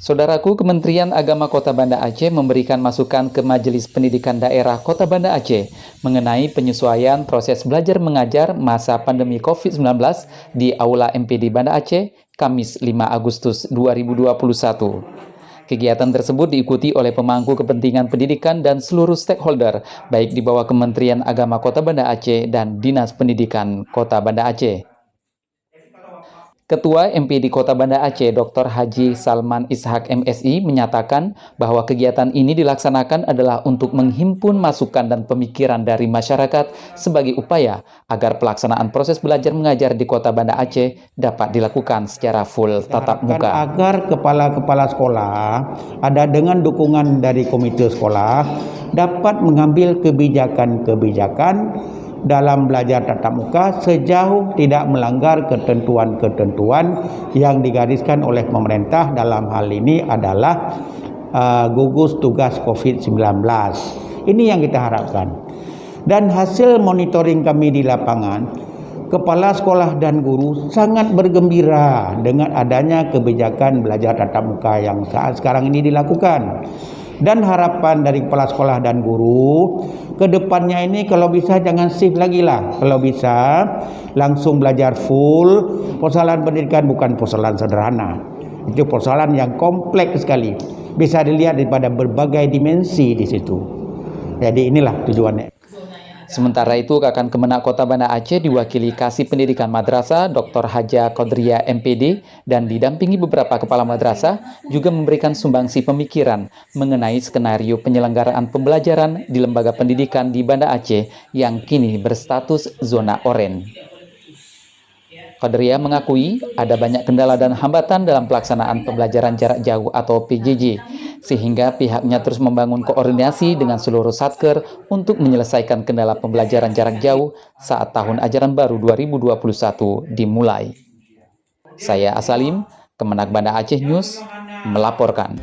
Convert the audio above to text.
Saudaraku, Kementerian Agama Kota Banda Aceh memberikan masukan ke Majelis Pendidikan Daerah Kota Banda Aceh mengenai penyesuaian proses belajar mengajar masa pandemi COVID-19 di Aula MPD Banda Aceh, Kamis 5 Agustus 2021. Kegiatan tersebut diikuti oleh pemangku kepentingan pendidikan dan seluruh stakeholder, baik di bawah Kementerian Agama Kota Banda Aceh dan Dinas Pendidikan Kota Banda Aceh. Ketua MPD Kota Banda Aceh, Dr. Haji Salman Ishak MSI, menyatakan bahwa kegiatan ini dilaksanakan adalah untuk menghimpun masukan dan pemikiran dari masyarakat sebagai upaya agar pelaksanaan proses belajar mengajar di Kota Banda Aceh dapat dilakukan secara full tatap muka. Agar kepala-kepala sekolah ada dengan dukungan dari komite sekolah dapat mengambil kebijakan-kebijakan dalam belajar tatap muka sejauh tidak melanggar ketentuan-ketentuan yang digariskan oleh pemerintah. Dalam hal ini adalah gugus tugas COVID-19. Ini yang kita harapkan. Dan hasil monitoring kami di lapangan, kepala sekolah dan guru sangat bergembira dengan adanya kebijakan belajar tatap muka yang saat sekarang ini dilakukan. Dan harapan dari kepala sekolah dan guru ke depannya ini kalau bisa jangan shift lagi lah. Kalau bisa langsung belajar full. Persoalan pendidikan bukan persoalan sederhana. Itu persoalan yang kompleks sekali. Bisa dilihat daripada berbagai dimensi di situ. Jadi inilah tujuannya. Sementara itu, Kakan Kemenak Kota Banda Aceh diwakili Kasih Pendidikan Madrasah Dr. Haja Qodria MPD dan didampingi beberapa kepala madrasah juga memberikan sumbangsi pemikiran mengenai skenario penyelenggaraan pembelajaran di lembaga pendidikan di Banda Aceh yang kini berstatus zona oranye. Qodria mengakui ada banyak kendala dan hambatan dalam pelaksanaan pembelajaran jarak jauh atau PJJ, sehingga pihaknya terus membangun koordinasi dengan seluruh satker untuk menyelesaikan kendala pembelajaran jarak jauh saat tahun ajaran baru 2021 dimulai. Saya Asalim, Kemenak Banda Aceh News, melaporkan.